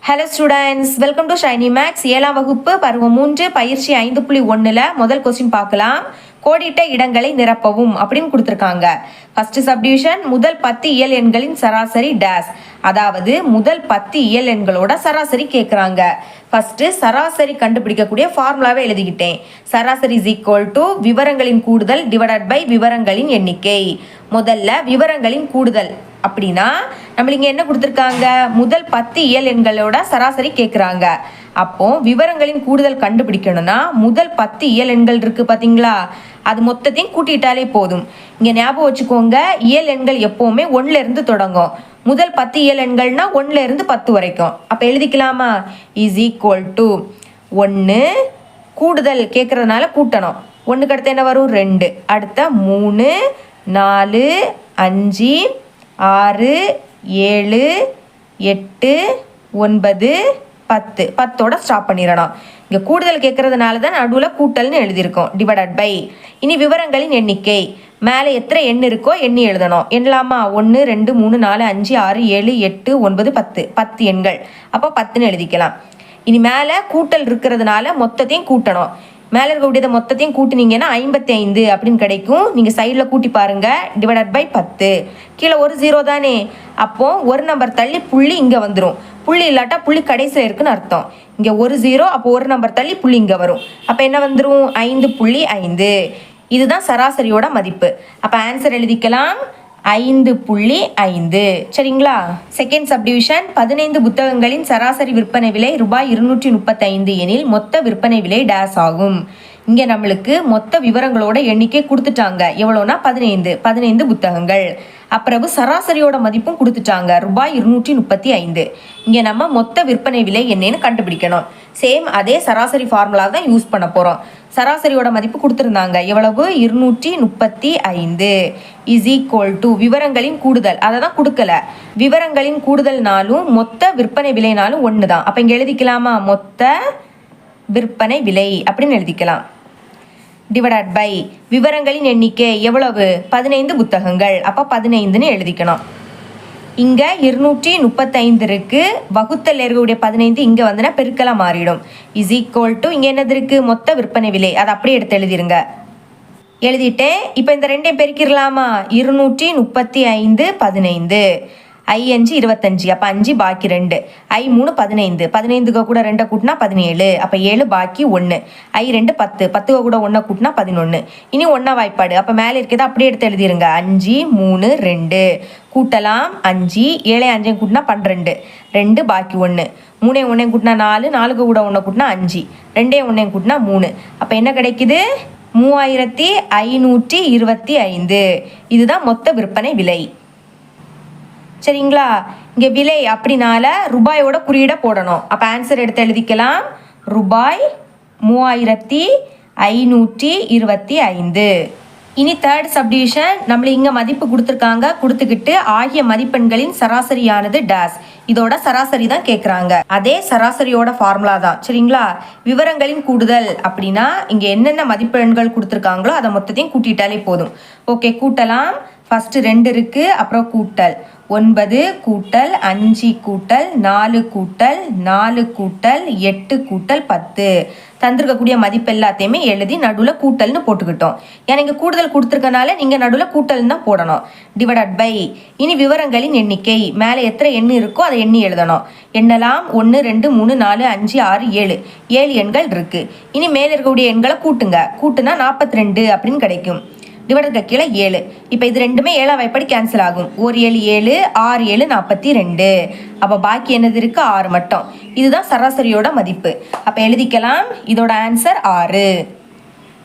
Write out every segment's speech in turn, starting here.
Hello students, welcome to Shiny Maths. 7ஆம் வகுப்பு பருவம் 3 பயிற்சி 5.1ல் முதல் கொஸ்டின் பார்க்கலாம். கோடிட்ட இடங்களை நிரப்பவும் அப்படின்னு கொடுத்துருக்காங்க. ஃபர்ஸ்ட் சப்டிவிஷன், முதல் 10 இயல் எண்களின் சராசரி டேஸ், அதாவது முதல் 10 இயல் எண்களோட சராசரி கேட்குறாங்க. ஃபர்ஸ்ட் சராசரி கண்டுபிடிக்கக்கூடிய ஃபார்முலாவை எழுதிக்கிட்டேன். சராசரி இஸ் ஈக்குவல் டு விவரங்களின் கூடுதல் டிவைடட் பை விவரங்களின் எண்ணிக்கை. முதல்ல விவரங்களின் கூடுதல் அப்படின்னா நம்மளுக்கு இங்கே என்ன கொடுத்துருக்காங்க, முதல் 10 இயல் எண்களோட சராசரி கேட்குறாங்க. அப்போ விவரங்களின் கூடுதல் கண்டுபிடிக்கணும்னா முதல் 10 இயல் எண்கள் இருக்கு பார்த்தீங்களா, அது மொத்தத்தையும் கூட்டிட்டாலே போதும். இங்கே ஞாபகம் வச்சுக்கோங்க, இயல் எண்கள் எப்போவுமே 1ல இருந்து தொடங்கும். முதல் 10 இயல் எண்கள்னா 1ல இருந்து 10 வரைக்கும். அப்போ எழுதிக்கலாமா, இஸ் ஈக்குவல் டு 1 கூடுதல் கேட்குறதுனால கூட்டணும். 1க்கு அடுத்து என்ன வரும், 2, அடுத்த 3, 4, 5, 6, 7, 8, 9, 10. 10ஓட ஸ்டாப் பண்ணிடணும். இங்கே கூடுதல் கேட்கறதுனால தான் நடுவில் கூட்டல்னு எழுதியிருக்கோம். டிவைடட் பை, இனி விவரங்களின் எண்ணிக்கை, மேலே எத்தனை எண் இருக்கோ எண்ணி எழுதணும். எண்ணலாமா, 1, 2, 3, 4, 5, 6, 7, 8, 9, 10. 10 எண்கள், அப்போ 10ன்னு எழுதிக்கலாம். இனி மேலே கூட்டல் இருக்கிறதுனால மொத்தத்தையும் கூட்டணும். மேலே இருக்கக்கூடியதை மொத்தத்தையும் கூட்டினீங்கன்னா 55 அப்படின்னு கிடைக்கும். நீங்கள் சைடில் கூட்டி பாருங்கள். Divided by 10. கீழே ஒரு 0 தானே, அப்போ ஒரு நம்பர் தள்ளி புள்ளி இங்கே வந்துடும். புள்ளி இல்லாட்டா புள்ளி கடைசியில் இருக்குன்னு அர்த்தம். இங்கே ஒரு 0, அப்போ ஒரு நம்பர் தள்ளி புள்ளி இங்கே வரும். அப்போ என்ன வந்துடும், 5.5. இதுதான் சராசரியோட மதிப்பு. அப்போ ஆன்சர் எழுதிக்கலாம் 5.5. சரிங்களா. செகண்ட் சப்டிவிஷன், 15 புத்தகங்களின் சராசரி விற்பனை விலை ரூபாய் 235 எனில் மொத்த விற்பனை விலை டேஸ் ஆகும். இங்கே நம்மளுக்கு மொத்த விவரங்களோட எண்ணிக்கை கொடுத்துட்டாங்க. எவ்வளோனா 15 புத்தகங்கள். அப்புறம் சராசரியோட மதிப்பும் கொடுத்துட்டாங்க, ரூபாய் 235. இங்கே நம்ம மொத்த விற்பனை விலை என்னன்னு கண்டுபிடிக்கணும். சேம் அதே சராசரி ஃபார்முலா தான் யூஸ் பண்ண போகிறோம். சராசரியோட மதிப்பு கொடுத்துருந்தாங்க, எவ்வளவு, 235 இஸ் ஈக்குவல் டு விவரங்களின் கூடுதல், அதை தான் கொடுக்கல. விவரங்களின் கூடுதல்னாலும் மொத்த விற்பனை விலைனாலும் ஒன்று தான். அப்போ இங்கே எழுதிக்கலாமா, மொத்த விற்பனை விலை அப்படின்னு எழுதிக்கலாம். டிவைடட் பை விவரங்களின் எண்ணிக்கை எவ்வளவு, 15 புத்தகங்கள். அப்போ 15ன்னு எழுதிக்கணும். இங்கே 235 இருக்கு, வகுத்தல் இருக்கக்கூடிய 15 இங்கே வந்துன்னா பெருக்கலாக மாறிடும். இஸ் ஈக்குவல் டு இங்கே என்னது இருக்கு, மொத்த விற்பனை விலை, அதை அப்படியே எடுத்து எழுதிருங்க. எழுதிட்டேன். இப்போ இந்த ரெண்டையும் பெருக்கிடலாமா, 235 15, I5 25, அப்போ 5 பாக்கி 2, I3 15, 15க்கு கூட 2 கூட்டினா 17, அப்போ 7 பாக்கி 1, I2 10, 10க்கு கூட 1 கூட்டினா 11. இனி 1 வாய்ப்பாடு, அப்போ மேலே இருக்கிறத அப்படியே எடுத்து எழுதிருங்க. 5, 3, 2 கூட்டலாம். 5, 7, 5 கூட்டினா 12, 2 பாக்கி 1, 3 1 கூட்டினா 4, 4க்கு கூட 1 கூட்டினா 5, 2 1 கூட்டினா 3. அப்போ என்ன கிடைக்குது, 3525. இதுதான் மொத்த விற்பனை விலை. சரிங்களா. இங்கே விலை அப்படினால ரூபாயோட குறியீடை போடணும். அப்போ ஆன்சர் எடுத்து எழுதிக்கலாம், ரூபாய் 3525. இனி தேர்ட் சப்டிவிஷன், நம்மளுக்கு இங்கே மதிப்பு கொடுத்துருக்காங்க. கொடுத்துக்கிட்டு ஆகிய மதிப்பெண்களின் சராசரியானது டேஸ், இதோட சராசரி தான் கேட்குறாங்க. அதே சராசரியோட ஃபார்முலா தான். சரிங்களா. விவரங்களின் கூடுதல் அப்படின்னா இங்கே என்னென்ன மதிப்பெண்கள் கொடுத்துருக்காங்களோ அதை மொத்தத்தையும் கூட்டிட்டாலே போதும். ஓகே, கூட்டலாம். ஃபஸ்ட்டு 2 இருக்குது, அப்புறம் கூட்டல் 9 கூட்டல் 5 கூட்டல் 4 கூட்டல் 4 கூட்டல் 8 கூட்டல் 10. தந்திருக்கக்கூடிய மதிப்பு எல்லாத்தையுமே எழுதி நடுவில் கூட்டல்னு போட்டுக்கிட்டோம். ஏன்னா இங்கே கூடுதல் கொடுத்துருக்கனால நீங்கள் நடுவில் கூட்டல்னு தான் போடணும். டிவைடட் பை, இனி விவரங்களின் எண்ணிக்கை, மேலே எத்தனை எண் இருக்கோ அதை எண்ணி எழுதணும். எண்ணலாம். 1, 2, 3, 4, 5, 6, 7 எண்கள் இருக்குது. இனி மேலே இருக்கக்கூடிய எண்களை கூட்டுங்க. கூட்டுனா 42 அப்படின்னு கிடைக்கும். டிவைடருக்கு கீழே 7. இப்போ இது ரெண்டுமே 7ஆம் வாய்ப்பாடு கேன்சல் ஆகும். 1 7 7, 6 7 42. அப்போ பாக்கி என்னது இருக்கு, 6 மட்டும். இதுதான் சராசரியோட மதிப்பு. அப்போ எழுதிக்கலாம், இதோட ஆன்சர் 6.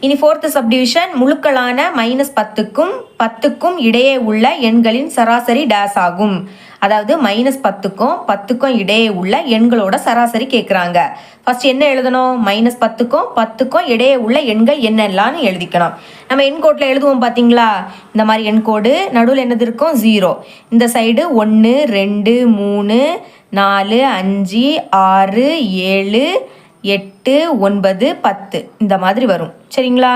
இனி ஃபோர்த்து சப்டிவிஷன், முழுக்களான -10க்கும் 10க்கும் இடையே உள்ள எண்களின் சராசரி டேஸ் ஆகும். அதாவது -10க்கும் 10க்கும் இடையே உள்ள எண்களோட சராசரி கேட்குறாங்க. ஃபர்ஸ்ட் என்ன எழுதணும், -10க்கும் 10க்கும் இடையே உள்ள எண்கள் என்னெல்லாம்னு எழுதிக்கணும். நம்ம எண்கோட்டில் எழுதுவோம் பார்த்தீங்களா, இந்த மாதிரி எண்கோடு, நடுவில் என்னது இருக்கும், 0. இந்த சைடு 1 2 3 4 5 6 7 8 9 10 இந்த மாதிரி வரும். சரிங்களா.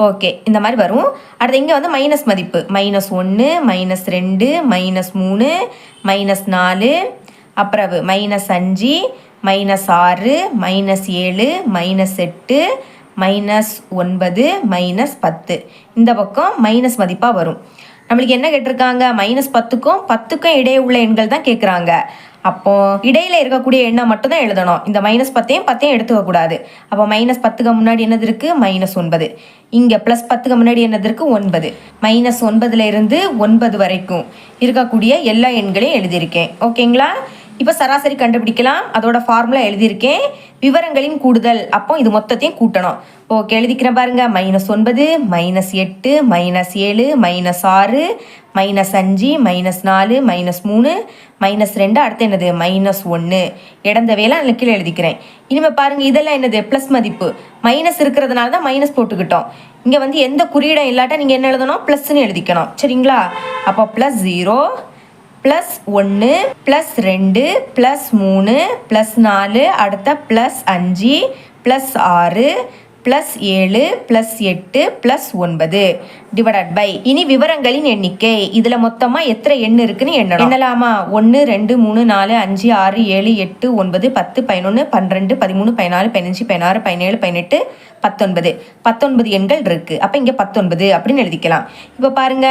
ஓகே, இந்த மாதிரி வரும். அடுத்து இங்கே வந்து மைனஸ் மதிப்பு, -1 -2 -3 -4 அப்புறம் -5 -6 -7 -8 -9 -10 இந்த பக்கம் மைனஸ் மதிப்பாக வரும். நம்மளுக்கு என்ன கேட்டிருக்காங்க? -10க்கும் 10க்கும் இடையே உள்ள எண்கள் தான் கேட்குறாங்க. அப்போ இடையில இருக்கக்கூடிய எண்ணை மட்டும் தான் எழுதணும். இந்த -10யும் எடுத்துக்க கூடாது. அப்போ -10க்கு முன்னாடி என்னது இருக்கு? -9. இங்க +10க்கு முன்னாடி என்னது இருக்கு? 9. -9ல இருந்து 9 வரைக்கும் இருக்கக்கூடிய எல்லா எண்களையும் எழுதியிருக்கேன். ஓகேங்களா? இப்போ சராசரி கண்டுபிடிக்கலாம். அதோட ஃபார்முலா எழுதியிருக்கேன். விவரங்களின் கூடுதல், அப்போ இது மொத்தத்தையும் கூட்டணும். ஓகே, எழுதிக்கிறேன் பாருங்க. -9 -8 -7 -6 -5 -4 -3 -2 அடுத்து என்னது? -1. இடந்த வேலை அதில் கீழே எழுதிக்கிறேன். இனிமேல் பாருங்க, இதெல்லாம் என்னது? ப்ளஸ் மதிப்பு. மைனஸ் இருக்கிறதுனால தான் மைனஸ் போட்டுக்கிட்டோம். இங்கே வந்து எந்த குறியீடும் இல்லாட்டா நீங்கள் என்ன எழுதணும்? ப்ளஸ்ன்னு எழுதிக்கணும். சரிங்களா? அப்போ +0 +1 +2 +3 +4 அடுத்த +5 +6 +7 +8 +9 டிவைடட் பை, இனி விவரங்களின் எண்ணிக்கை. இதுல மொத்தமா எத்தனை எண் இருக்குன்னு எண்ணலாமா? 1 2 3 4 5 6 7 8 9 10 11 12 13 14 15 16 17 18 19 19 எண்கள் இருக்கு. அப்ப இங்க 19 அப்படின்னு எழுதிக்கலாம். இப்ப பாருங்க,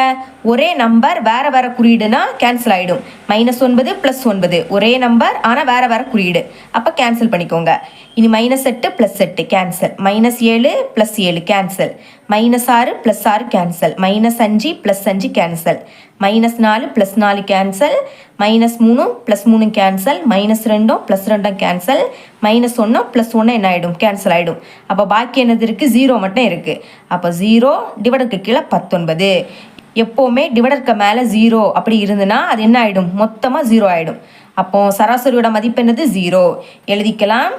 ஒரே நம்பர் வேற வேற குறியீடுனா கேன்சல் ஆயிடும். -9 +9 ஒரே நம்பர் ஆனா வேற வேற குறியீடு, அப்ப கேன்சல் பண்ணிக்கோங்க. இனி -8 +8 cancel, -7 +7 cancel, -6 +6 cancel, -5 +5 cancel, -4 +4 cancel, -3 +3 cancel, -2 +2 cancel, -1 +1 என்ன ஆயிடும்? கேன்சல் ஆயிடும். அப்போ பாக்கி என்னது இருக்கு? 0 மட்டும் இருக்கு. அப்போ 0 டிவைடருக்கு கீழே 19. எப்போவுமே டிவைடருக்கு மேலே 0 அப்படி இருந்துன்னா அது என்ன ஆயிடும்? மொத்தமாக 0 ஆயிடும். அப்போ சராசரியோட மதிப்பு என்னது? 0 எழுதிக்கலாம்.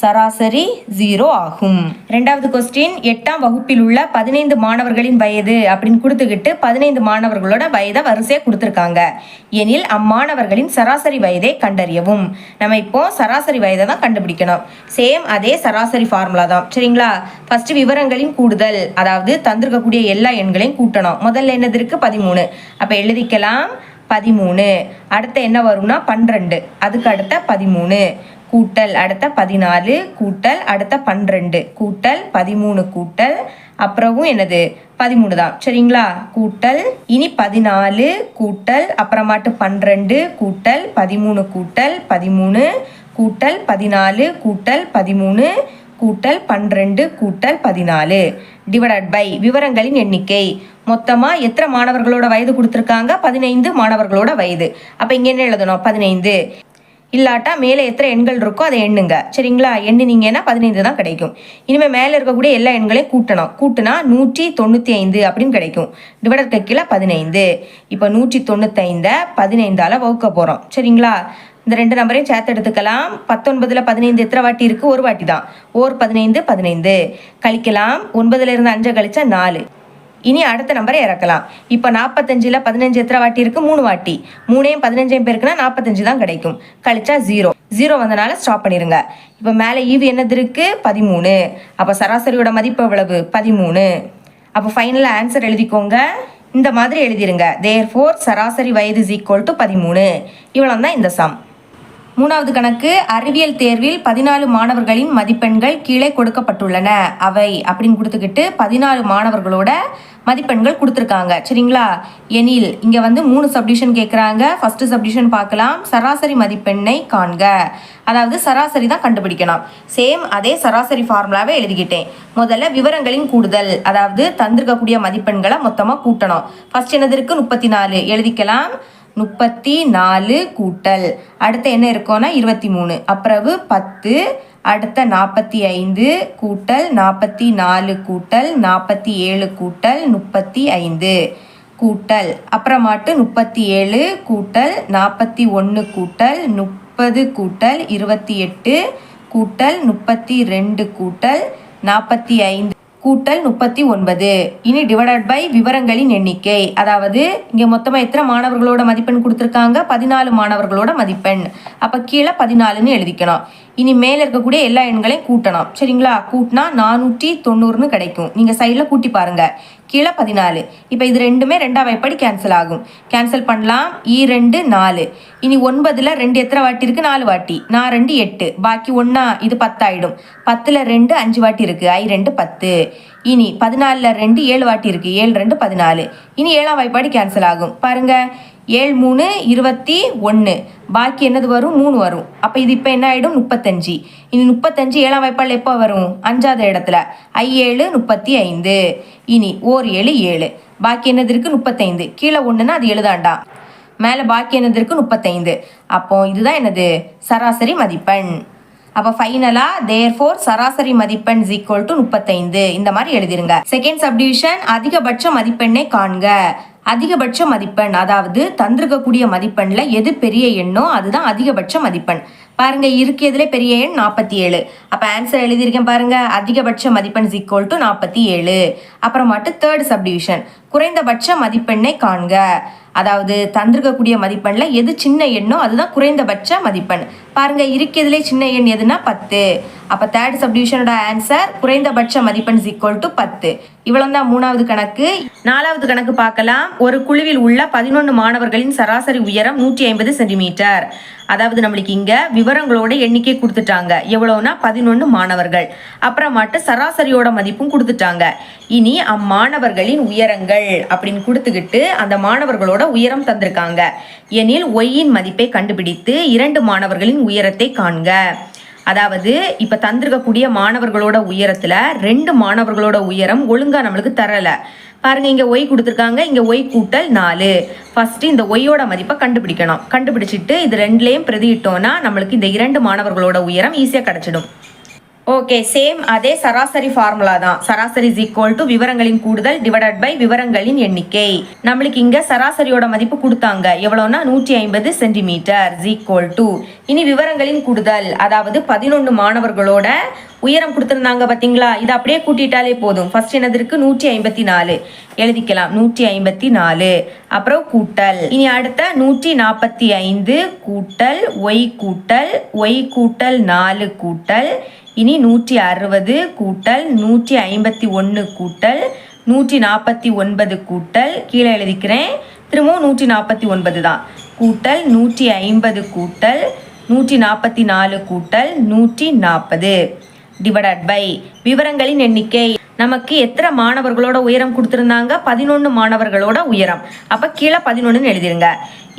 சராசரி 0 ஆகும். ரெண்டாவது கொஸ்டின், 8ஆம் வகுப்பில் உள்ள 15 மாணவர்களின் வயது அப்படின்னு கொடுத்துக்கிட்டு 15 மாணவர்களோட வயதை வரிசையாக கொடுத்துருக்காங்க. எனில் அம்மாணவர்களின் சராசரி வயதை கண்டறியவும். நம்ம இப்போ சராசரி வயதை தான் கண்டுபிடிக்கணும். சேம் அதே சராசரி ஃபார்முலா தான். சரிங்களா? ஃபர்ஸ்ட் விவரங்களின் கூடுதல், அதாவது தந்திருக்கக்கூடிய எல்லா எண்களையும் கூட்டணும். முதல்ல என்னது இருக்கு? 13. அப்போ எழுதிக்கலாம் 13. அடுத்த என்ன வரும்னா 12. அதுக்கு அடுத்த 13 கூட்டல் அடுத்த 14 கூட்டல் அடுத்த 12 கூட்டல் 13 கூட்டல் அப்புறமும் என்னது? 13 தான். சரிங்களா? கூட்டல் இனி 14 கூட்டல் அப்புறமாட்டு 12 கூட்டல் 13 கூட்டல் 13 கூட்டல் 14 கூட்டல் 13 கூட்டல் 12 கூட்டல் 14 டிவைடட் பை விவரங்களின் எண்ணிக்கை. மொத்தமாக எத்தனை மாணவர்களோட வயது கொடுத்துருக்காங்க? 15 மாணவர்களோட வயது. அப்போ இங்கே என்ன எழுதணும்? 15. இல்லாட்டா மேலே எத்தனை எண்கள் இருக்கோ அதை எண்ணுங்க. சரிங்களா? எண்ணினீங்கன்னா 15 தான் கிடைக்கும். இனிமேல் மேலே இருக்கக்கூடிய எல்லா எண்களையும் கூட்டணும். கூட்டினா 195 அப்படின்னு கிடைக்கும். டிவைடருக்கு கீழே 15. இப்போ 195 15ஆல் வகுக்க போகிறோம். சரிங்களா? இந்த ரெண்டு நம்பரையும் சேர்த்து எடுத்துக்கலாம். 19ல் 15 எத்தனை வாட்டி இருக்குது? ஒரு வாட்டி தான். 15 15 கழிக்கலாம். 9ல் இருந்து 5 கழிச்சா 4. இனி அடுத்த நம்பரை இறக்கலாம். இப்போ 45ல் 15 எத்தனை வாட்டி இருக்குது? 3 வாட்டி. 3ஐயும் 15ஐயும் பேருக்குன்னா 45 தான் கிடைக்கும். கழிச்சா 0 வந்தனால ஸ்டாப் பண்ணிடுங்க. இப்போ மேலே ஈவு என்னது இருக்குது? 13. அப்போ சராசரியோட மதிப்பு எவ்வளவு? 13. அப்போ ஃபைனலாக ஆன்சர் எழுதிக்கோங்க. இந்த மாதிரி எழுதிருங்க. தேர்ஃபோர் சராசரி வயது = 13. இவ்வளோ தான் இந்த சம். மூணாவது கணக்கு, அறிவியல் தேர்வில் 14 மாணவர்களின் மதிப்பெண்கள் கீழே கொடுக்கப்பட்டுள்ளன. அவை அப்படின்னு கொடுத்துக்கிட்டு 14 மாணவர்களோட மதிப்பெண்கள் கொடுத்துருக்காங்க. சரிங்களா? எனில் இங்கே வந்து 3 சப்டிஷன் கேட்குறாங்க. ஃபர்ஸ்ட் சப்டிஷன் பார்க்கலாம். சராசரி மதிப்பெண்ணை காண்க. அதாவது சராசரி தான் கண்டுபிடிக்கணும். சேம் அதே சராசரி ஃபார்முலாவை எழுதிக்கிட்டேன். முதல்ல விவரங்களின் கூடுதல், அதாவது தந்திருக்கக்கூடிய மதிப்பெண்களை மொத்தமாக கூட்டணும். ஃபர்ஸ்ட் என்னது இருக்கு? 34 எழுதிக்கலாம். 34 கூட்டல் அடுத்த என்ன இருக்கும்னா 23, அப்புறம் 10, அடுத்த 45 கூட்டல் 44 கூட்டல் 47 கூட்டல் 35 கூட்டல் அப்புறமாட்டு 37 கூட்டல் 41 கூட்டல் 30 கூட்டல் 28 கூட்டல் 32 கூட்டல் 45 கூட்டல் 39. இனி டிவைடட் பை விவரங்களின் எண்ணிக்கை. அதாவது இங்கே மொத்தமாக எத்தனை மாணவர்களோட மதிப்பெண் கொடுத்துருக்காங்க? 14 மாணவர்களோட மதிப்பெண். அப்போ கீழே 14ன்னு எழுதிக்கணும். இனி மேலே இருக்கக்கூடிய எல்லா எண்களையும் கூட்டணும். சரிங்களா? கூட்டினா 490ன்னு கிடைக்கும். நீங்கள் சைடில் கூட்டி பாருங்கள். கீழே 14. இப்போ இது ரெண்டுமே ரெண்டாம் வாய்ப்பாடு கேன்சல் ஆகும். கேன்சல் பண்ணலாம். 2 4. இனி 9ல் 2 எத்தனை வாட்டி இருக்குது? 4 வாட்டி. 4 2 8. பாக்கி 1 இது 10 ஆகிடும். 10ல் 2 5 வாட்டி இருக்குது. 2 10. இனி 14ல் 2 7 வாட்டி இருக்குது. 7 2 14. இனி ஏழாம் வாய்ப்பாடு கேன்சல் ஆகும். பாருங்க 7 3 21. பாக்கி என்னது வரும்? 3 வரும். அப்போ இது இப்போ என்ன ஆகிடும்? 35. இனி 35 ஏழாம் வாய்ப்பாடு எப்போ வரும்? 5வது இடத்துல. 7 35. இனி 7 7. பாக்கி என்னது இருக்குது? 35. கீழே 1ன்னா அது எழுதாண்டா. மேலே பாக்கி என்னது இருக்குது? 35. அப்போ இதுதான் என்னது? சராசரி மதிப்பெண். அப்போ ஃபைனலாக தேர்ஃபோர் சராசரி மதிப்பெண் = 35 இந்த மாதிரி எழுதிருங்க. செகண்ட் சப்டிவிஷன் அதிகபட்ச மதிப்பெண்ணை காண்க. அதிகபட்ச மதிப்பெண் அதாவது தந்திருக்கக்கூடிய மதிப்பெண்ணில் எது பெரிய எண்ணோ அதுதான் அதிகபட்ச மதிப்பெண். பாருங்க இருக்கிறதுல பெரிய எண் 47. அப்போ ஆன்சர் எழுதியிருக்கேன் பாருங்க. அதிகபட்ச மதிப்பெண் = 47. அப்புறமாட்டு தேர்ட் சப்டிவிஷன் குறைந்தபட்ச மதிப்பெண்ணை காண்க. அதாவது தந்திருக்கக்கூடிய மதிப்பெண்ணில் எது சின்ன எண்ணோ அதுதான் குறைந்தபட்ச மதிப்பெண். பாருங்க இருக்கிறதுலே சின்ன எண் எதுனா 10. அப்போ தேர்ட் சப்டிவிஷனோட ஆன்சர் குறைந்தபட்ச மதிப்பெண் = 10. இவ்வளவுதான் மூணாவது கணக்கு. நாலாவது கணக்கு பார்க்கலாம். ஒரு குழுவில் உள்ள 11 மாணவர்களின் சராசரி உயரம் 150 சென்டிமீட்டர். அதாவது நம்மளுக்கு இங்க விவரங்களோட எண்ணிக்கை கொடுத்துட்டாங்க. எவ்வளவுனா 11 மாணவர்கள். அப்புறமாட்டு சராசரியோட மதிப்பும் கொடுத்துட்டாங்க. இனி அம்மாணவர்களின் உயரங்கள் அப்படின்னு கொடுத்துக்கிட்டு அந்த மாணவர்களோட உயரம் தந்திருக்காங்க. எனில் ஒய்யின் மதிப்பை கண்டுபிடித்து 2 மாணவர்களின் உயரத்தை காண்க. அதாவது இப்ப தந்திருக்கக்கூடிய மாணவர்களோட உயரத்துல 2 மாணவர்களோட உயரம் ஒழுங்கா நம்மளுக்கு தரல. பாருங்க இங்க ஒய் கொடுத்துருக்காங்க. இங்க ஒய் கூட்டல் 4. ஃபர்ஸ்ட் இந்த ஒய்யோட மதிப்பை கண்டுபிடிக்கணும். கண்டுபிடிச்சிட்டு இது ரெண்டுலையும் பிரதியிட்டோம்னா நம்மளுக்கு இந்த 2 மாணவர்களோட உயரம் ஈஸியா கிடைச்சிடும். ஓகே, சேம் அதே சராசரி ஃபார்முலா தான். சராசரி = விவரங்களின் கூடுதல் டிவைடட் பை விவரங்களின் எண்ணிக்கை. நம்மளுக்கு இங்க சராசரியோட மதிப்பு கொடுத்தாங்க. எவ்வளவுனா 150 சென்டிமீட்டர் = இனி விவரங்களின் கூடுதல் அதாவது 11 மாணவர்களோட உயரம் கொடுத்துருந்தாங்க பார்த்தீங்களா? இதை அப்படியே கூட்டிட்டாலே போதும். ஃபர்ஸ்ட் என்னது இருக்கு? 154 எழுதிக்கலாம். 154 அப்புறம் கூட்டல். இனி அடுத்த 145 கூட்டல் ஒய் கூட்டல் 4 கூட்டல் இனி 160 கூட்டல் 151 கூட்டல் 149 கூட்டல் கீழே எழுதிக்கிறேன். திரும்பவும் 149 தான் கூட்டல் 150 கூட்டல் 144 கூட்டல் 140 டிவைடட் பை விவரங்களின் எண்ணிக்கை. நமக்கு எத்தனை மாணவர்களோட உயரம் கொடுத்துருந்தாங்க? 11 மாணவர்களோட உயரம். அப்போ கீழே 11ன்னு எழுதிருங்க.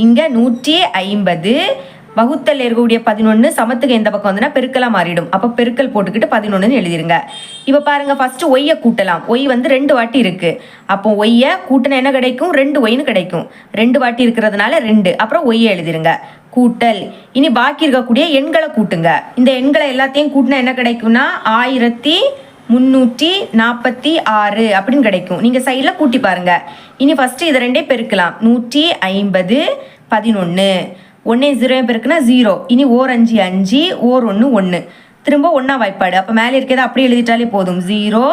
இங்கே 150 வகுத்தல் இருக்கக்கூடிய 11 சமத்துக்கு எந்த பக்கம் வந்துன்னா பெருக்கலா மாறிடும். அப்போ பெருக்கல் போட்டுக்கிட்டு 11ன்னு எழுதிருங்க. இப்போ பாருங்க ஃபர்ஸ்ட் ஒய்யை கூட்டலாம். ஒய் வந்து 2 வாட்டி இருக்கு. அப்போ ஒய்யை கூட்டினா என்ன கிடைக்கும்? 2 ஒய்னு கிடைக்கும். 2 வாட்டி இருக்கிறதுனால 2. அப்புறம் ஒய்யை எழுதிருங்க. கூட்டல் இனி பாக்கி இருக்கக்கூடிய எண்களை கூட்டுங்க. இந்த எண்களை எல்லாத்தையும் கூட்டினா என்ன கிடைக்கும்னா 1346 அப்படின்னு கிடைக்கும். நீங்க சைடில் கூட்டி பாருங்க. இனி ஃபர்ஸ்ட் இதை ரெண்டே பெருக்கலாம். 150 11 1 0 பெருக்குனா 0. இனி ஓர் 5 5 ஓர் 1 1 திரும்ப 1ஆ வாய்ப்பாடு. அப்போ மேலே இருக்கிறத அப்படியே எழுதிட்டாலே போதும். 0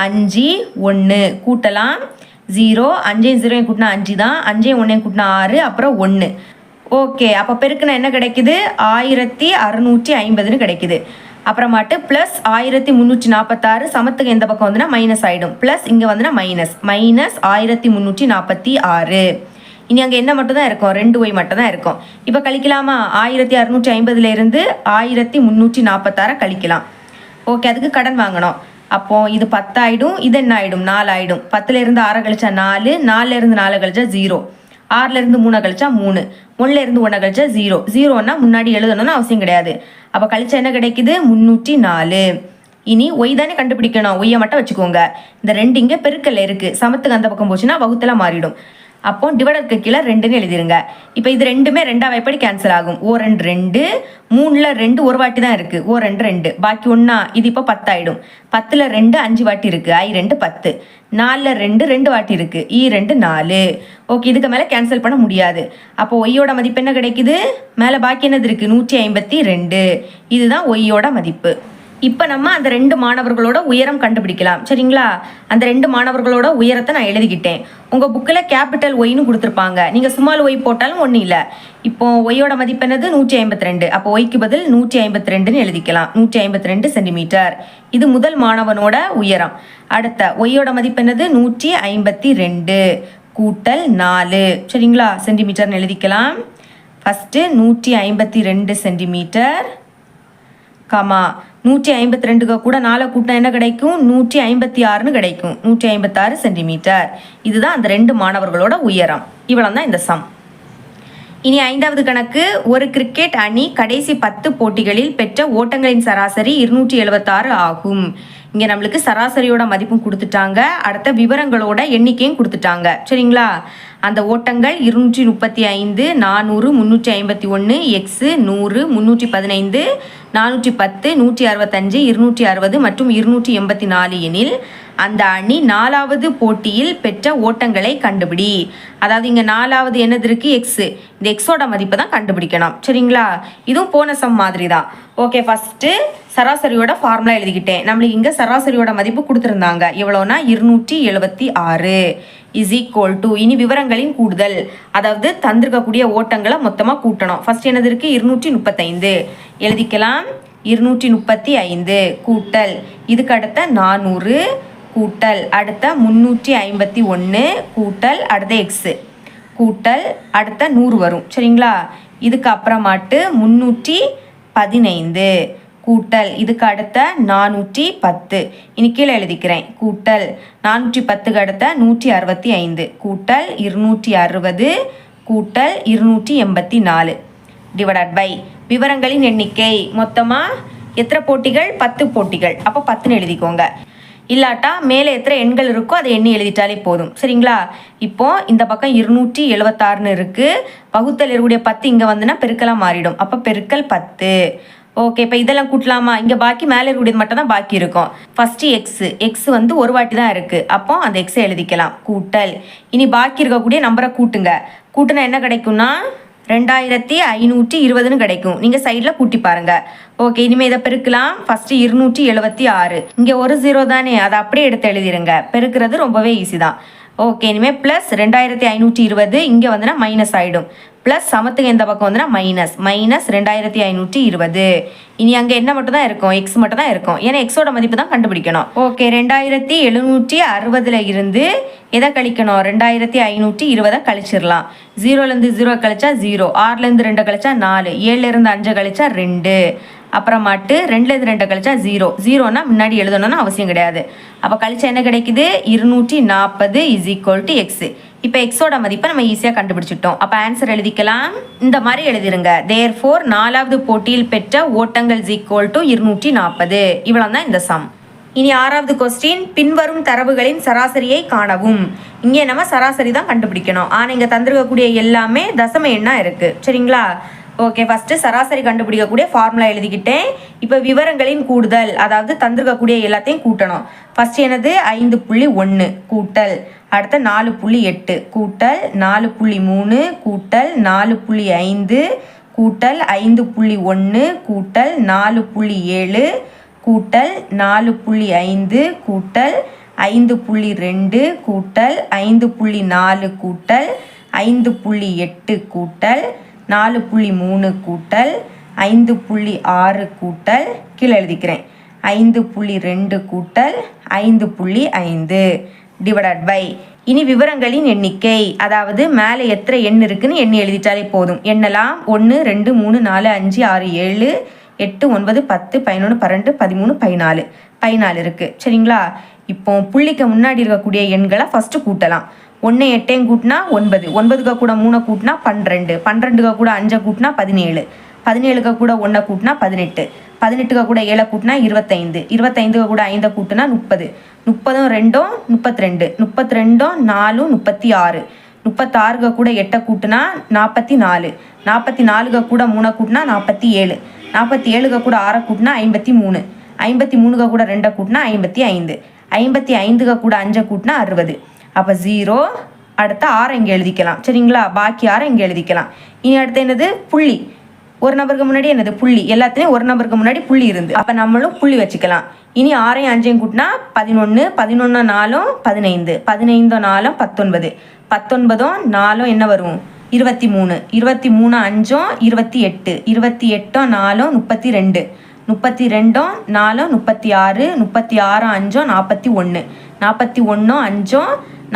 5 1 கூட்டலாம். 0 5 0 கூட்டினா 5 தான். 5 1 கூட்டினா 6 அப்புறம் 1. ஓகே, அப்போ பெருக்குனா என்ன கிடைக்குது? 1650ன்னு கிடைக்குது. அப்புறமாட்டு ப்ளஸ் 1346 சமத்துக்கு எந்த பக்கம் வந்துன்னா மைனஸ் ஆகிடும். ப்ளஸ் இங்கே வந்துன்னா மைனஸ் 1346. இனி அங்கே என்ன மட்டும் தான் இருக்கும்? 2 ஒய் மட்டும் தான் இருக்கும். இப்போ கழிக்கலாமா? 1650 1346 கழிக்கலாம். ஓகே, அதுக்கு கடன் வாங்கணும். அப்போ இது 10 ஆகிடும். இது என்ன ஆகிடும்? 4 ஆகிடும். 10ல் 6 கழிச்சா 4, 4ல் 4 கழிச்சா 0, 6ல் 3 கழிச்சா 3, 1ல் 1 கழிச்சா 0. 0ன்னா முன்னாடி எழுதணும்னு அவசியம் கிடையாது. அப்போ கழிச்சா என்ன கிடைக்குது? 304. இனி ஒய் தானே கண்டுபிடிக்கணும். ஒய்யை மட்டும் வச்சுக்கோங்க. இந்த 2 இங்கே பெருக்கல்ல இருக்கு. சமத்துக்கு அந்த பக்கம் போச்சுன்னா வகுத்தல மாறிடும். அப்போ டிவைடருக்கு கீழே 2ன்னு எழுதிருங்க. இப்போ இது ரெண்டுமே 2ஆ வாய்ப்பாடு கேன்சல் ஆகும். ஓ 2 2, 3ல் 2 ஒரு வாட்டி தான் இருக்கு. ஓ 2 2 பாக்கி 1. இது இப்போ 10 ஆயிடும். 10ல் 2 5 வாட்டி இருக்கு. I 2 10. 4ல் 2 2 வாட்டி இருக்கு. E 2 4. ஓகே, இதுக்கு மேலே கேன்சல் பண்ண முடியாது. அப்போ ஒய்யோட மதிப்பு என்ன கிடைக்குது? மேலே பாக்கி என்னது இருக்கு? 152. இதுதான் ஒய்யோட மதிப்பு. இப்போ நம்ம அந்த 2 மாணவர்களோட உயரம் கண்டுபிடிக்கலாம். சரிங்களா? அந்த 2 மாணவர்களோட உயரத்தை நான் எழுதிக்கிட்டேன். உங்கள் புக்கில் கேபிட்டல் ஒய்னு கொடுத்துருப்பாங்க. நீங்கள் ஸ்மால் ஒய் போட்டாலும் ஒன்றும் இல்லை. இப்போ ஒய்யோட மதிப்பு என்னது 152. அப்போ ஒய்க்கு பதில் 152ன்னு எழுதிக்கலாம். 152 சென்டிமீட்டர். இது முதல் மாணவனோட உயரம். அடுத்த ஒய்யோட மதிப்பு என்னது 152 கூட்டல் 4. சரிங்களா? சென்டிமீட்டர்னு எழுதிக்கலாம். ஃபஸ்ட்டு 152 சென்டிமீட்டர் கமா 152க்கு கூட 4 கூட்டினா என்ன கிடைக்கும்? 156ன்னு கிடைக்கும். 156 சென்டிமீட்டர். இதுதான் அந்த 2 மாணவர்களோட உயரம். இவ்வளோ தான் இந்த சம். இனி 5வது கணக்கு. ஒரு கிரிக்கெட் அணி கடைசி 10 போட்டிகளில் பெற்ற ஓட்டங்களின் சராசரி 276 ஆகும். இங்கே நம்மளுக்கு சராசரியோட மதிப்பும் கொடுத்துட்டாங்க. அடுத்த விவரங்களோட எண்ணிக்கையும் கொடுத்துட்டாங்க. சரிங்களா? அந்த ஓட்டங்கள் 235, 400, 351, எக்ஸு 100, 315, 410, 165, 260 மற்றும் 284 எனில் அந்த அணி 4வது போட்டியில் பெற்ற ஓட்டங்களை கண்டுபிடி. அதாவது இங்கே 4வது என்னது இருக்கு? எக்ஸு. இந்த எக்ஸோட மதிப்பை தான் கண்டுபிடிக்கணும். சரிங்களா? இதுவும் போன சம் மாதிரி தான். ஓகே, ஃபஸ்ட்டு சராசரியோட ஃபார்முலா எழுதிக்கிட்டேன். நம்மளுக்கு இங்கே சராசரியோட மதிப்பு கொடுத்துருந்தாங்க. எவ்வளோனா 276 இஸ் ஈக்குவல் டு, இனி விவரங்களின் கூடுதல், அதாவது தந்திருக்கக்கூடிய ஓட்டங்களை மொத்தமாக கூட்டணும். ஃபர்ஸ்ட் என்னது இருக்கு? 235 எழுதிக்கலாம். 235 கூட்டல் இதுக்கு அடுத்த 400 கூட்டல் அடுத்த 351 கூட்டல் அடுத்த எக்ஸு கூட்டல் அடுத்த 100 வரும். சரிங்களா? இதுக்கு அப்புறமாட்டு 315 கூட்டல் இதுக்கு அடுத்த 410. இனி கீழே எழுதிக்கிறேன். கூட்டல் 410க்கு அடுத்த 165 கூட்டல் 260 கூட்டல் 284 டிவைடட் பை விவரங்களின் எண்ணிக்கை. மொத்தமாக எத்தனை போட்டிகள்? 10 போட்டிகள். அப்போ 10ன்னு எழுதிக்கோங்க. இல்லாட்டா மேலே எத்தனை எண்கள் இருக்கோ அதை எண்ணி எழுதிட்டாலே போதும். சரிங்களா? இப்போ இந்த பக்கம் 276ன்னு இருக்குது. வகுத்தல் இருக்கக்கூடிய 10 இங்கே வந்துன்னா பெருக்கெல்லாம் மாறிடும். அப்போ பெருக்கல் 10. ஓகே, இப்போ இதெல்லாம் கூட்டலாமா? இங்கே பாக்கி மேலே இருக்கக்கூடியது மட்டும் தான் பாக்கி இருக்கும். ஃபஸ்ட்டு எக்ஸ் வந்து ஒரு வாட்டி தான் இருக்குது. அப்போ அந்த எக்ஸை எழுதிக்கலாம். கூட்டல் இனி பாக்கி இருக்கக்கூடிய நம்பரை கூட்டுங்க. கூட்டுனா என்ன கிடைக்கும்னா 2520ன்னு கிடைக்கும். நீங்கள் சைடில் கூட்டி பாருங்க. ஓகே, இனிமேல் இதை பெருக்கலாம். ஃபஸ்ட்டு 276. இங்கே ஒரு 0 தானே, அதை அப்படியே எடுத்து எழுதிருங்க. பெருக்கிறது ரொம்பவே ஈஸி தான். ஓகே, இனிமேல் ப்ளஸ் 2520 இங்கே வந்துன்னா மைனஸ் ஆகிடும். ப்ளஸ் சமத்துக்கு எந்த பக்கம் வந்துன்னா மைனஸ் 2520. இனி அங்கே என்ன மட்டும் தான் இருக்கும்? எக்ஸ் மட்டும் தான் இருக்கும். ஏன்னா எக்ஸோட மதிப்பு தான் கண்டுபிடிக்கணும். ஓகே, 2760 இருந்து எதை கழிக்கணும்? 2520 கழிச்சிடலாம். 0லேருந்து 0 கழிச்சா 0, 6லேருந்து 2 கழிச்சா 4, 7லேருந்து 5 கழிச்சா 2, அப்புறமாட்டு 2லேருந்து 2 கழிச்சா 0. 0னா முன்னாடி எழுதணும்னு அவசியம் கிடையாது. அப்போ கழிச்சா என்ன கிடைக்குது? 240 இஸ் ஈக்குவல் டு எக்ஸு. இப்போ எக்ஸோட மதிப்பை நம்ம ஈஸியாக கண்டுபிடிச்சிட்டோம். அப்போ ஆன்சர் எழுதிக்கலாம். இந்த மாதிரி எழுதிருங்க. தேர்ஃபோர் 4வது போட்டியில் பெற்ற ஓட்டங்கள் இஸ் ஈக்குவல் டு 240. இவ்வளோ தான் இந்த சம். இனி 6வது கொஸ்டின். பின்வரும் தரவுகளின் சராசரியை காணவும். இங்கே நம்ம சராசரி தான் கண்டுபிடிக்கணும். ஆனால் இங்கே தந்திருக்கக்கூடிய எல்லாமே தசம எண்ணாக இருக்குது. சரிங்களா? ஓகே, ஃபஸ்ட்டு சராசரி கண்டுபிடிக்கக்கூடிய ஃபார்முலா எழுதிக்கிட்டேன். இப்போ விவரங்களின் கூடுதல், அதாவது தந்திருக்கக்கூடிய எல்லாத்தையும் கூட்டணும். ஃபஸ்ட்டு என்னது? 5.1 கூட்டல் அடுத்த 4.8 கூட்டல் 4.3 கூட்டல் 4.5 கூட்டல் 5.1 கூட்டல் 4.7 கூட்டல் 4.5 கூட்டல் 5.2 கூட்டல் 5.4 கூட்டல் 5.8 கூட்டல் 4.3 கூட்டல் 5.6 கூட்டல் கீழே எழுதிக்கிறேன் 5.2 கூட்டல் 5.5 டிவைடட் பை இனி விவரங்களின் எண்ணிக்கை, அதாவது மேலே எத்தனை எண் இருக்குன்னு எண்ணி எழுதிட்டாலே போதும். எண்ணலாம் 1 2 3 4 5 6 7 8 9 10 11 12 13 14 14 இருக்குது. சரிங்களா? இப்போ புள்ளிக்கு முன்னாடி இருக்கக்கூடிய எண்களை ஃபஸ்ட்டு கூட்டலாம். 1 8 கூட்டினா 9, 9க்கு கூட 3 கூட்டினா 12, 12க்கு கூட 5 கூட்டினா 17, 17க்கு கூட 1 கூட்டினா 18, 18க்கு கூட 7 கூட்டினா 25, 25க்கு கூட 5 கூட்டினா 30, 30 2 32, 32 4 36, 36க்கு கூட 8 கூட்டினா 44, 44க்கு கூட 3 கூட்டினா 47, 47க்கு கூட 6 கூட்டினா 53, 53க்கு கூட 2 கூட்டினா 55, 55க்கு கூட 5 கூட்டினா 60. அப்போ 0 அடுத்த 6 இங்கே எழுதிக்கலாம். சரிங்களா? பாக்கி 6 இங்கே எழுதிக்கலாம். இனி அடுத்து என்னது? புள்ளி. ஒரு நம்பருக்கு முன்னாடி என்னது புள்ளி, எல்லாத்துலேயும் ஒரு நம்பருக்கு முன்னாடி புள்ளி இருந்து, அப்போ நம்மளும் புள்ளி வச்சுக்கலாம். இனி 6 5 கூட்டினா 11, 11 4 15, 15 4 19, 19 4 என்ன வரும் 23, 23 5 28, 28 4 32, 32 4 36, 36 5 41, 41 5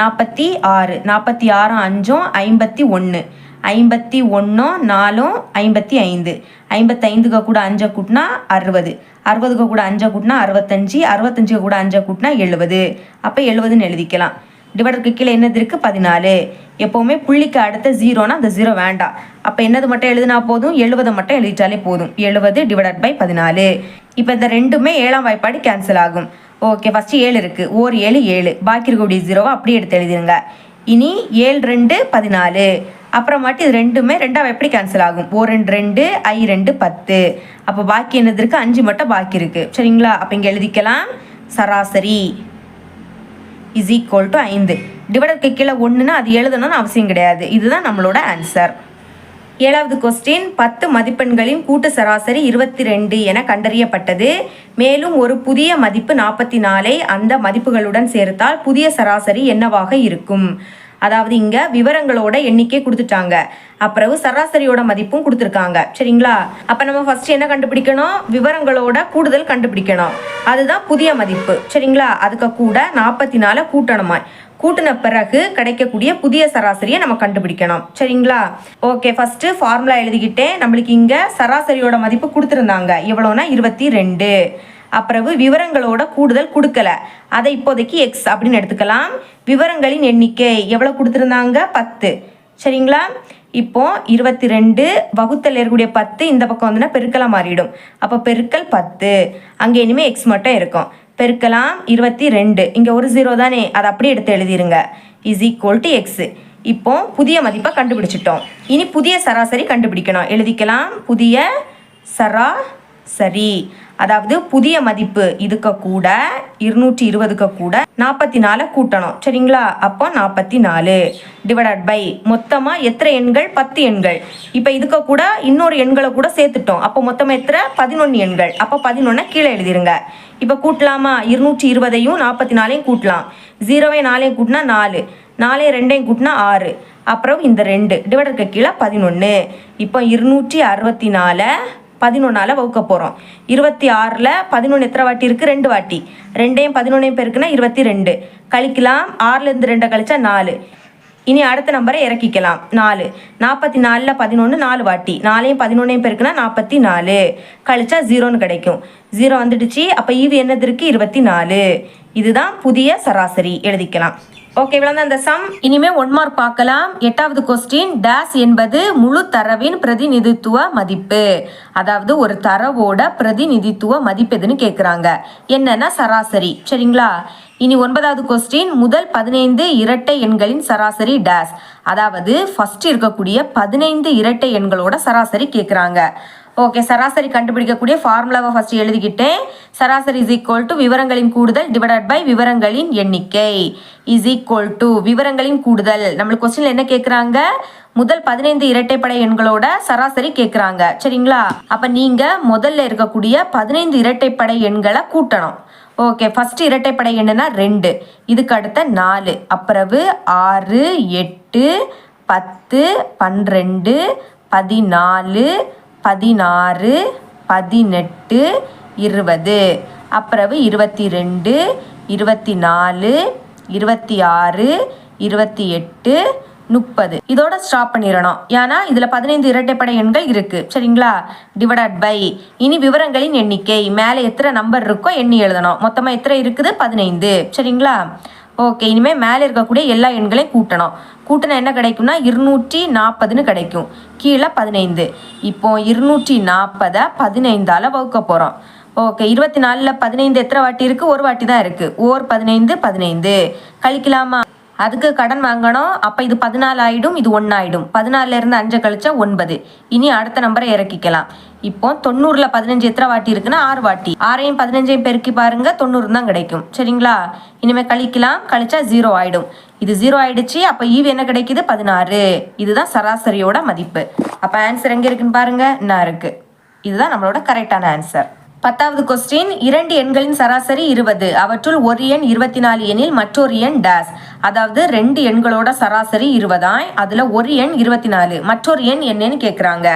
46, 46 5 51, 51 4 55, 55க்கு கூட 5 கூட்டினா 60, 60க்கு கூட 5 கூட்டினா 65, 65க்கு கூட 5 கூட்டினா 70. அப்போ 70ன்னு எழுதிக்கலாம். டிவைடருக்கு கீழே என்னது இருக்குது 14. எப்போவுமே புள்ளிக்கு அடுத்த 0னா அந்த 0 வேண்டாம். அப்போ என்னது மட்டும் எழுதினா போதும், 70 மட்டும் எழுதிட்டாலே போதும். 70 டிவைடட் பை 14. இப்போ இந்த ரெண்டுமே 7ஆம் வாய்ப்பாடு கேன்சல் ஆகும். ஓகே, ஃபஸ்ட்டு 7 இருக்குது, ஓர் 7 7, பாக்கி இருக்கக்கூடிய 0வை அப்படியே எடுத்து எழுதிருங்க. இனி 7 2 14, அப்புறமாட்டி இது ரெண்டுமே 2ஆம் எப்படி கேன்சல் ஆகும், ஓ 2 2, ஐ 2 10. அப்போ பாக்கி என்னது இருக்குது 5 மட்டும் பாக்கி இருக்குது. சரிங்களா, அப்போ இங்கே எழுதிக்கலாம் சராசரி இஸ் ஈக்குவல் டு 5. டிவைடருக்கு கீழே 1ன்னா அது எழுதணும்னு அவசியம் கிடையாது. இதுதான் நம்மளோட ஆன்சர். 7வது கொஸ்டின், 10 மதிப்பெண்களின் கூட்டு சராசரி 22 என கண்டறியப்பட்டது. மேலும் ஒரு புதிய மதிப்பு 44ஐ அந்த மதிப்புகளுடன் சேர்த்தால் புதிய சராசரி என்னவாக இருக்கும்? அதாவது இங்கே விவரங்களோட எண்ணிக்கை கொடுத்துட்டாங்க, அப்புறம் சராசரியோட மதிப்பும் கொடுத்துருக்காங்க. சரிங்களா, அப்போ நம்ம ஃபர்ஸ்ட் என்ன கண்டுபிடிக்கணும், விவரங்களோட கூடுதல் கண்டுபிடிக்கணும். அதுதான் புதிய மதிப்பு. சரிங்களா, அதுக்கு கூட 44 கூட்டணுமா, கூட்டின பிறகு கிடைக்கக்கூடிய புதிய சராசரியை நம்ம கண்டுபிடிக்கணும். சரிங்களா, ஓகே, ஃபர்ஸ்ட் ஃபார்முலா எழுதிக்கிட்டேன். நம்மளுக்கு இங்கே சராசரியோட மதிப்பு கொடுத்துருந்தாங்க, எவ்வளோனா 22. அப்புறம் விவரங்களோட கூடுதல் கொடுக்கல, அதை இப்போதைக்கு எக்ஸ் அப்படின்னு எடுத்துக்கலாம். விவரங்களின் எண்ணிக்கை எவ்வளோ கொடுத்துருந்தாங்க 10. சரிங்களா, இப்போ 22 வகுத்தல் இருக்கக்கூடிய 10 இந்த பக்கம் வந்துன்னா பெருக்கலாக மாறிடும். அப்போ பெருக்கல் 10, அங்கே இனிமேல் எக்ஸ் மட்டும் இருக்கும். பெருக்கலாம் 22, இங்கே ஒரு 0 தானே, அதை அப்படியே எடுத்து எழுதிருங்க. Is equal to x. இப்போ புதிய மதிப்பை கண்டுபிடிச்சிட்டோம். இனி புதிய சராசரி கண்டுபிடிக்கணும். எழுதிக்கலாம் புதிய சராசரி, அதாவது புதிய மதிப்பு இதுக்கு கூட 220க்கு கூட 44 கூட்டணும். சரிங்களா, அப்போ 44 டிவைடட் பை மொத்தமாக எத்தனை எண்கள் 10 எண்கள். இப்போ இதுக்கு கூட இன்னொரு எண்களை கூட சேர்த்துட்டோம். அப்போ மொத்தமாக எத்தனை 11 எண்கள். அப்போ 11 கீழே எழுதிருங்க. இப்போ கூட்டலாமா, 220ஐயும் 44ஐயும் கூட்டலாம். 0ஐ 4ஐயும் கூட்டினா 4, 4ஐ 2ஐயும் கூட்டினா 6, அப்புறம் இந்த 2 டிவைடருக்கு கீழே 11. இப்போ 264 11ஆல் வகுக்க போகிறோம். 26ல் 11 எத்தனை வாட்டி இருக்குது, 2 வாட்டி. 2ஐயும் 11ஐயும் பெருக்குன்னா 22. கழிக்கலாம், 6லேருந்து 2 கழிச்சா 4. இனி அடுத்த நம்பரை இறக்கிக்கலாம் 4. 44ல் 11 4 வாட்டி, 4ஐயும் 11ஐயும் பெருக்குன்னா 44. கழிச்சா 0ன்னு கிடைக்கும். 0 வந்துடுச்சு. அப்போ ஈவு என்னது இருக்குது 24. இதுதான் புதிய சராசரி, எழுதிக்கலாம். ஓகே, இவ்வளோ தான் அந்த சம். இனிமே 1 மார்க் பார்க்கலாம். 8வது கொஸ்டின், டேஸ் என்பது முழு தரவின் பிரதிநிதித்துவ மதிப்பு. அதாவது ஒரு தரவோட பிரதிநிதித்துவ மதிப்பு எதுன்னு கேட்குறாங்க. என்னன்னா சராசரி. சரிங்களா, இனி 9வது கொஸ்டின், முதல் 15 இரட்டை எண்களின் சராசரி டேஸ். அதாவது ஃபர்ஸ்ட் இருக்கக்கூடிய 15 இரட்டை எண்களோட சராசரி கேட்குறாங்க. ஓகே, சராசரி கண்டுபிடிக்கக்கூடிய ஃபார்முலாவை ஃபர்ஸ்ட் எழுதிக்கிட்டேன். சராசரி இஸ் ஈக்குவல் டு விவரங்களின் கூடுதல் டிவைடட் பை விவரங்களின் எண்ணிக்கை இஸ் ஈக்குவல் டு விவரங்களின் கூடுதல். நம்மளுக்கு கொஸ்டின்ல என்ன கேட்குறாங்க, முதல் 15 இரட்டைப்படை எண்களோட சராசரி கேட்குறாங்க. சரிங்களா, அப்போ நீங்கள் முதல்ல இருக்கக்கூடிய 15 இரட்டைப்படை எண்களை கூட்டணும். ஓகே, ஃபர்ஸ்ட் இரட்டைப்படை எண்ணுனா 2, இதுக்கு அடுத்த 4, அப்புறவு 6 8 10 12 14 16 18 20, அப்புறவு 22 24 26 28 30. இதோட ஸ்டாப் பண்ணிடணும். ஏன்னா இதில் 15 இரட்டைப்படை எண்கள் இருக்குது. சரிங்களா, டிவைடட் பை இனி விவரங்களின் எண்ணிக்கை, மேலே எத்தனை நம்பர் இருக்கோ எண்ணி எழுதணும். மொத்தமாக எத்தனை இருக்குது 15. சரிங்களா, ஓகே, இனிமேல் மேலே இருக்கக்கூடிய எல்லா எண்களையும் கூட்டணும். கூட்டினா என்ன கிடைக்கும்னா 240ன்னு கிடைக்கும். கீழே 15. இப்போ 240 15ஆல் வகுக்க போகிறோம். ஓகே, 24ல் 15 எத்தனை வாட்டி இருக்குது, ஒரு வாட்டி தான் இருக்குது. ஓர் 15 15. கழிக்கலாமா, அதுக்கு கடன் வாங்கணும். அப்போ இது 14 ஆகிடும், இது 1 ஆகிடும். 14லேருந்து 5 கழிச்சா 9. இனி அடுத்த நம்பரை இறக்கிக்கலாம். இப்போ 90ல் 15 எத்தனை வாட்டி இருக்குன்னா 6 வாட்டி. 6ஐயும் 15ஐயும் பெருக்கி பாருங்க 90 தான் கிடைக்கும். சரிங்களா? இனிமேல் கழிக்கலாம். கழிச்சா 0 ஆயிடும். இது 0 ஆயிடுச்சு. அப்போ ஈவு என்ன கிடைக்குது? 16. இதுதான் சராசரியோட மதிப்பு. அப்போ ஆன்சர் எங்கே இருக்குன்னு பாருங்க. என்ன இருக்கு? இதுதான் நம்மளோட கரெக்டான ஆன்சர். 10வது கொஸ்டின், 2 எண்களின் சராசரி 20. அவற்றுள் ஒரு எண் 24 எனில் மற்றொரு எண் டேஸ். அதாவது 2 எண்களோட சராசரி 20, அதுல ஒரு எண் 24, மற்றொரு எண் என்னன்னு கேட்குறாங்க.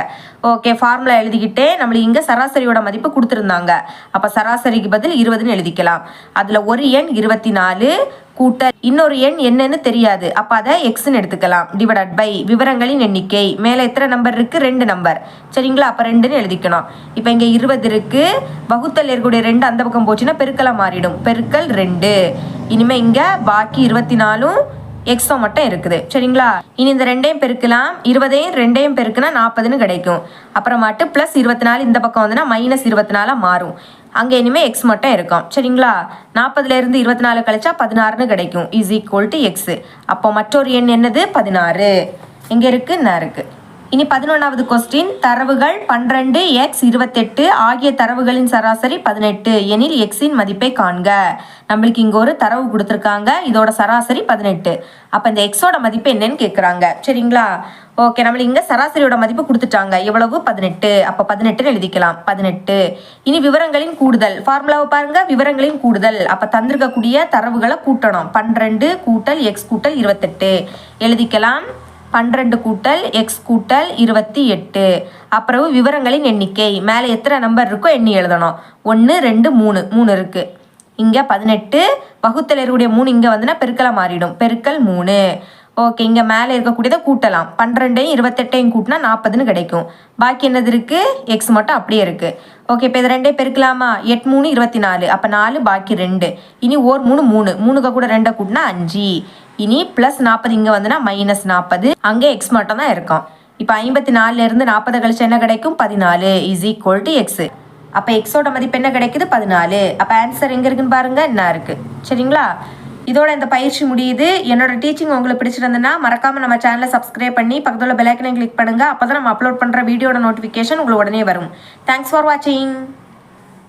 ஓகே, ஃபார்முலா எழுதிக்கிட்டே நம்மளுக்கு இங்கே சராசரியோட மதிப்பு கொடுத்துருந்தாங்க. அப்போ சராசரிக்கு பதில் 20ன்னு எழுதிக்கலாம். அதில் ஒரு எண் 24 கூட்டல் இன்னொரு எண் என்னன்னு தெரியாது. அப்போ அதை எக்ஸ்ன்னு எடுத்துக்கலாம். டிவைடட் பை விவரங்களின் எண்ணிக்கை. மேலே எத்தனை நம்பர் இருக்குது? 2 நம்பர். சரிங்களா? அப்போ 2ன்னு எழுதிக்கணும். இப்போ இங்கே 20 இருக்குது. வகுத்தல் இருக்கக்கூடிய 2 அந்த பக்கம் போச்சுன்னா பெருக்கலாக மாறிடும். பெருக்கல் 2. இனிமேல் இங்கே பாக்கி 24ம் எக்ஸோ மட்டும் இருக்குது. சரிங்களா? இனி இந்த 2ஐயும் பெருக்கலாம். 20ஐயும் 2ஐயும் பெருக்குனா 40ன்னு கிடைக்கும். அப்புறமாட்டு ப்ளஸ் 24 இந்த பக்கம் வந்துன்னா மைனஸ் 24 மாறும். அங்கே இனிமேல் எக்ஸ் மட்டும் இருக்கும். சரிங்களா? 40லேருந்து 24 கழிச்சா 16ன்னு கிடைக்கும். Is equal to X. அப்போ மற்றொரு எண் என்னது? 16. எங்கே இருக்கு? என்ன இருக்கு? இனி 11வது கொஸ்டின், தரவுகள் 12, எக்ஸ் 28 ஆகிய தரவுகளின் சராசரி 18 எனில் எக்ஸின் மதிப்பை காண்க. நம்மளுக்கு இங்கே ஒரு தரவு கொடுத்துருக்காங்க. இதோட சராசரி 18. அப்போ இந்த எக்ஸோட மதிப்பு என்னன்னு கேட்குறாங்க. சரிங்களா? ஓகே, நம்மளுக்கு இங்கே சராசரியோட மதிப்பு கொடுத்துட்டாங்க. எவ்வளவு? 18. அப்போ 18ன்னு எழுதிக்கலாம். 18. இனி விவரங்களின் கூடுதல். ஃபார்முலாவை பாருங்க. விவரங்களின் கூடுதல். அப்போ தந்திருக்கக்கூடிய தரவுகளை கூட்டணும். 12 கூட்டல் எக்ஸ் கூட்டல் 28 எழுதிக்கலாம். 12 கூட்டல் எக்ஸ் கூட்டல் 28. அப்புறம் விவரங்களின் எண்ணிக்கை. மேலே எத்தனை நம்பர் இருக்கோ எண்ணி எழுதணும். 1 2 3 3 இருக்குது. இங்கே 18 வகுத்தல் இருக்கக்கூடிய 3 இங்கே வந்துன்னா பெருக்கலாக மாறிடும். பெருக்கல் 3. ஓகே, இங்கே மேலே இருக்கக்கூடியதை கூட்டலாம். 12ஐயும் 28ஐயும் கூட்டினா 40ன்னு கிடைக்கும். பாக்கி என்னது இருக்குது? எக்ஸ் மட்டும் அப்படியே இருக்குது. ஓகே, இப்போ இது 2ஐயும் பெருக்கலாமா? 8 3 24. அப்போ 4 பாக்கி 2. இனி ஓர் 3 3 3க்கு கூட 2 கூட்டினா 5. இனி ப்ளஸ் 40 இங்கே வந்துன்னா மைனஸ் 40. அங்கே எக்ஸ் மட்டும் தான் இருக்கும். இப்போ 54லேருந்து 40 கழிச்சு என்ன கிடைக்கும்? 14 இஸ் ஈக்குவல் டு எக்ஸ். அப்போ எக்ஸோட மதிப்பு என்ன கிடைக்குது? 14. அப்போ ஆன்சர் எங்கே இருக்குன்னு பாருங்க. என்ன இருக்குது? சரிங்களா? இதோட இந்த பயிற்சி முடியுது. என்னோட டீச்சிங் உங்களுக்கு பிடிச்சிருந்ததுன்னா மறக்காமல் நம்ம சேனலை சப்ஸ்கிரைப் பண்ணி பக்கத்தில் பெல் ஐக்கனை கிளிக் பண்ணுங்கள். அப்போ தான் நம்ம அப்லோட் பண்ணுற வீடியோட நோட்டிஃபிகேஷன் உங்களுக்கு உடனே வரும். தேங்க்ஸ் ஃபார் வாட்சிங்.